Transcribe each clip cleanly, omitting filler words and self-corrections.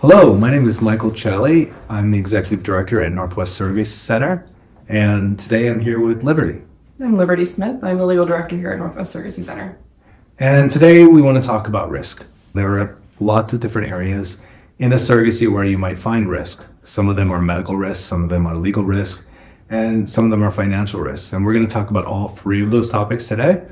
Hello, my name is Michael Chally. I'm the Executive Director at Northwest Surrogacy Center, and today I'm here with Liberty. I'm Liberty Smith. I'm the Legal Director here at Northwest Surrogacy Center. And today we want to talk about risk. There are lots of different areas in a surrogacy where you might find risk. Some of them are medical risks, some of them are legal risks, and some of them are financial risks. And we're going to talk about all three of those topics today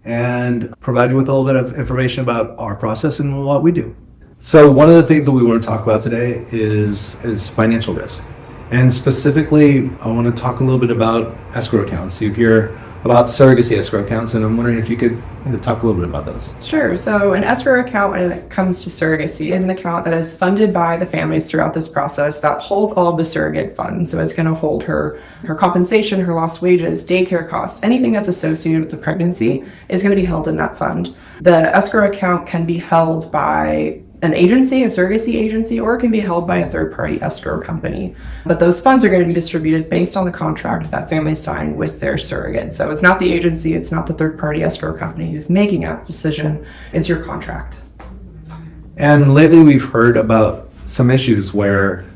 and provide you with a little bit of information about our process and what we do. So one of the things that we want to talk about today is financial risk. And specifically, I want to talk a little bit about escrow accounts. You hear about surrogacy escrow accounts, and I'm wondering if you could talk a little bit about those. Sure. So an escrow account, when it comes to surrogacy, is an account that is funded by the families throughout this process that holds all of the surrogate funds. So it's going to hold her compensation, her lost wages, daycare costs, anything that's associated with the pregnancy is going to be held in that fund. The escrow account can be held by an agency, a surrogacy agency, or it can be held by a third-party escrow company. But those funds are going to be distributed based on the contract that families sign with their surrogate. So it's not the agency, it's not the third-party escrow company who's making that decision, it's your contract. And lately we've heard about some issues where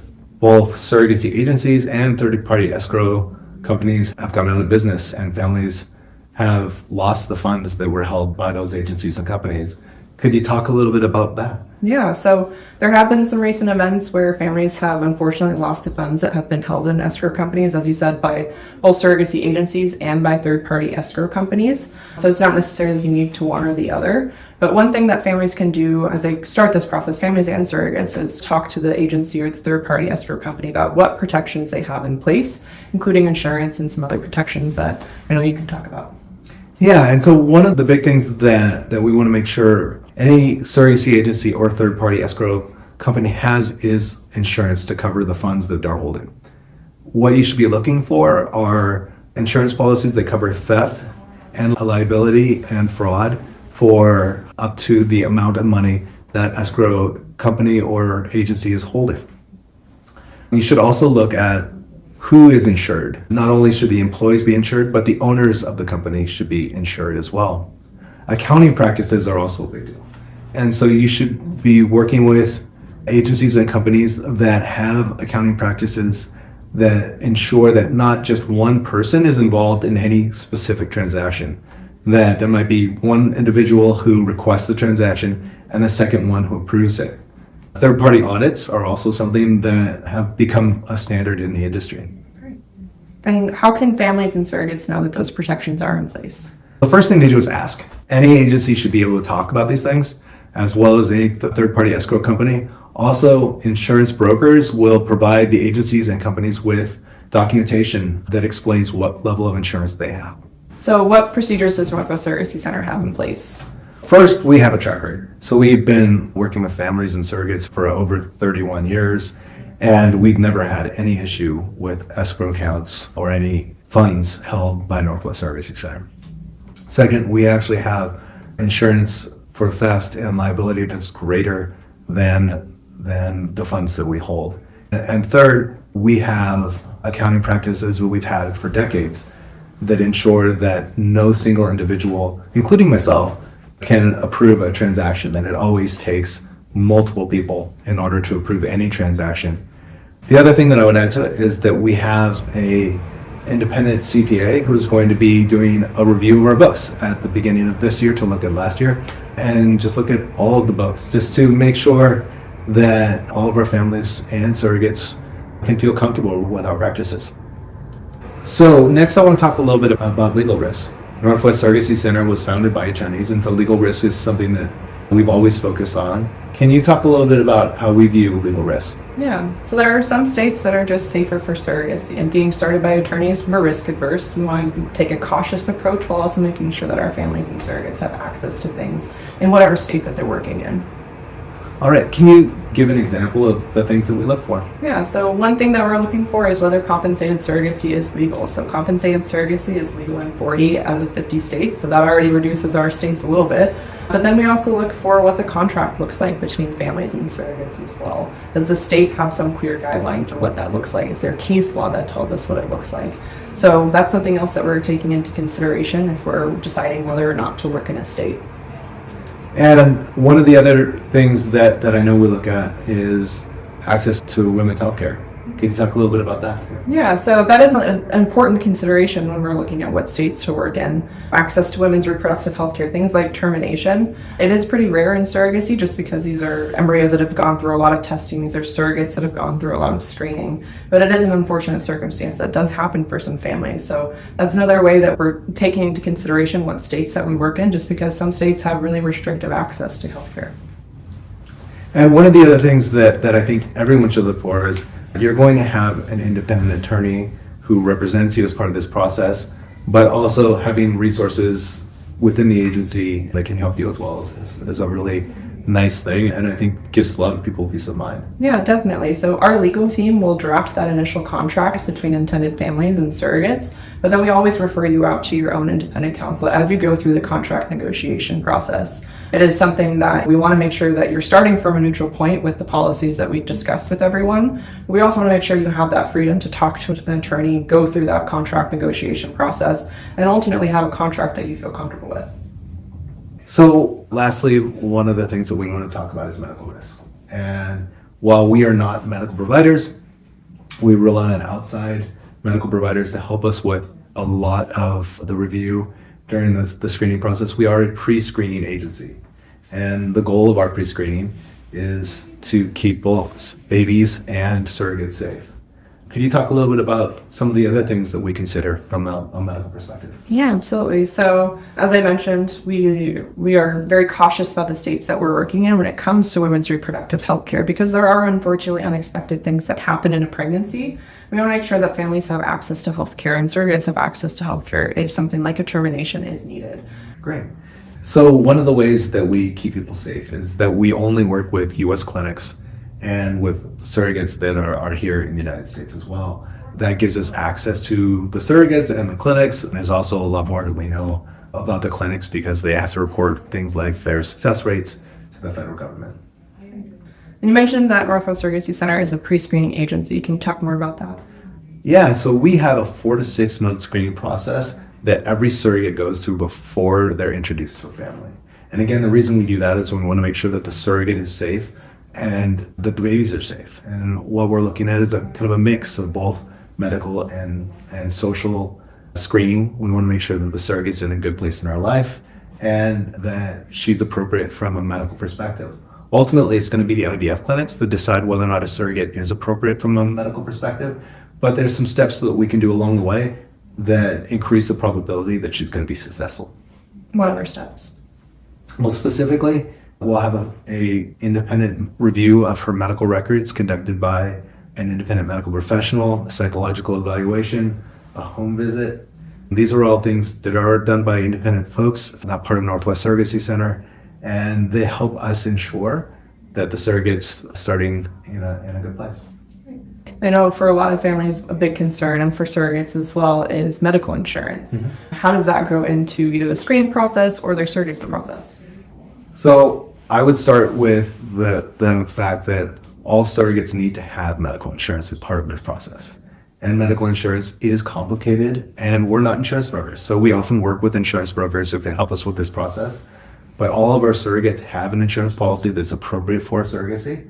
both surrogacy agencies and third-party escrow companies have gone out of business and families have lost the funds that were held by those agencies and companies. Could you talk a little bit about that? Yeah, so there have been some recent events where families have unfortunately lost the funds that have been held in escrow companies, as you said, by both surrogacy agencies and by third-party escrow companies. So it's not necessarily unique to one or the other. But one thing that families can do as they start this process, families and surrogates, is talk to the agency or the third-party escrow company about what protections they have in place, including insurance and some other protections that I know you can talk about. Yeah, and so one of the big things that we want to make sure any surrogacy agency or third-party escrow company has is insurance to cover the funds that they're holding. What you should be looking for are insurance policies that cover theft and liability and fraud for up to the amount of money that escrow company or agency is holding. You should also look at who is insured. Not only should the employees be insured, but the owners of the company should be insured as well. Accounting practices are also a big deal. And so you should be working with agencies and companies that have accounting practices that ensure that not just one person is involved in any specific transaction, that there might be one individual who requests the transaction and the second one who approves it. Third-party audits are also something that have become a standard in the industry. Great. And how can families and surrogates know that those protections are in place? The first thing to do is ask. Any agency should be able to talk about these things, as well as any third-party escrow company. Also, insurance brokers will provide the agencies and companies with documentation that explains what level of insurance they have. So what procedures does Northwest Surrogacy Center have in place? First, we have a track record. So we've been working with families and surrogates for over 31 years, and we've never had any issue with escrow accounts or any funds held by Northwest Surrogacy Center. Second, we actually have insurance for theft and liability that's greater than the funds that we hold. And third, we have accounting practices that we've had for decades that ensure that no single individual, including myself, can approve a transaction, that it always takes multiple people in order to approve any transaction. The other thing that I would add to it is that we have a independent CPA who's going to be doing a review of our books at the beginning of this year to look at last year and just look at all of the books just to make sure that all of our families and surrogates can feel comfortable with our practices. So next I want to talk a little bit about legal risk. Northwest Surrogacy Center was founded by a Chinese, and so legal risk is something that we've always focused on. Can you talk a little bit about how we view legal risk? Yeah, so there are some states that are just safer for surrogacy, and being started by attorneys more risk adverse. We want to take a cautious approach while also making sure that our families and surrogates have access to things in whatever state that they're working in. All right, can you give an example of the things that we look for? Yeah, so one thing that we're looking for is whether compensated surrogacy is legal. So compensated surrogacy is legal in 40 out of the 50 states, so that already reduces our states a little bit. But then we also look for what the contract looks like between families and surrogates as well. Does the state have some clear guideline for what that looks like? Is there case law that tells us what it looks like? So that's something else that we're taking into consideration if we're deciding whether or not to work in a state. And one of the other things that I know we look at is access to women's healthcare. Can you talk a little bit about that? Yeah, so that is an important consideration when we're looking at what states to work in. Access to women's reproductive health care, things like termination. It is pretty rare in surrogacy just because these are embryos that have gone through a lot of testing. These are surrogates that have gone through a lot of screening. But it is an unfortunate circumstance that does happen for some families. So that's another way that we're taking into consideration what states that we work in, just because some states have really restrictive access to health care. And one of the other things that I think everyone should look for is you're going to have an independent attorney who represents you as part of this process, but also having resources within the agency that can help you as well is a really nice thing, and I think gives a lot of people peace of mind. Yeah, definitely. So our legal team will draft that initial contract between intended families and surrogates, but then we always refer you out to your own independent counsel as you go through the contract negotiation process. It is something that we want to make sure that you're starting from a neutral point with the policies that we discussed with everyone. We also want to make sure you have that freedom to talk to an attorney, go through that contract negotiation process, and ultimately have a contract that you feel comfortable with. So lastly, one of the things that we want to talk about is medical risk. And while we are not medical providers, we rely on outside medical providers to help us with a lot of the review during the screening process. We are a pre-screening agency. And the goal of our pre-screening is to keep both babies and surrogates safe. Could you talk a little bit about some of the other things that we consider from a medical perspective? Yeah, absolutely. So as I mentioned, we are very cautious about the states that we're working in when it comes to women's reproductive health care, because there are unfortunately unexpected things that happen in a pregnancy. We want to make sure that families have access to health care and surrogates have access to health care if something like a termination is needed. Great. So one of the ways that we keep people safe is that we only work with U.S. clinics and with surrogates that are here in the United States as well. That gives us access to the surrogates and the clinics. And there's also a lot more that we know about the clinics because they have to report things like their success rates to the federal government. And you mentioned that Northwest Surrogacy Center is a pre-screening agency. Can you talk more about that? Yeah, so we have a 4 to 6 month screening process that every surrogate goes through before they're introduced to a family. And again, the reason we do that is we want to make sure that the surrogate is safe and that the babies are safe. And what we're looking at is a kind of a mix of both medical and social screening. We want to make sure that the surrogate's in a good place in our life and that she's appropriate from a medical perspective. Ultimately, it's going to be the IVF clinics that decide whether or not a surrogate is appropriate from a medical perspective, but there's some steps that we can do along the way that increase the probability that she's going to be successful. What other steps? Well, specifically, we'll have a independent review of her medical records conducted by an independent medical professional, a psychological evaluation, a home visit. These are all things that are done by independent folks, not part of Northwest Surrogacy Center, and they help us ensure that the surrogate's starting in a good place. I know for a lot of families, a big concern, and for surrogates as well, is medical insurance. Mm-hmm. How does that go into either the screening process or their surrogacy process? So I would start with the fact that all surrogates need to have medical insurance as part of this process. And medical insurance is complicated, and we're not insurance brokers. So we often work with insurance brokers who can help us with this process. But all of our surrogates have an insurance policy that's appropriate for surrogacy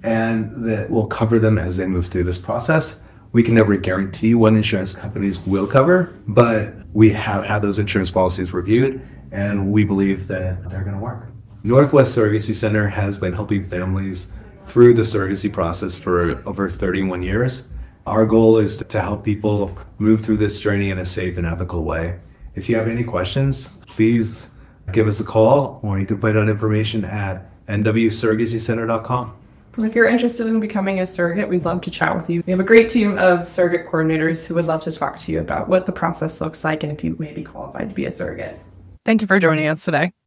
and that will cover them as they move through this process. We can never guarantee what insurance companies will cover, but we have had those insurance policies reviewed and we believe that they're going to work. Northwest Surrogacy Center has been helping families through the surrogacy process for over 31 years. Our goal is to help people move through this journey in a safe and ethical way. If you have any questions, please give us a call, or you can find out information at NWSurrogacyCenter.com. If you're interested in becoming a surrogate, we'd love to chat with you. We have a great team of surrogate coordinators who would love to talk to you about what the process looks like and if you may be qualified to be a surrogate. Thank you for joining us today.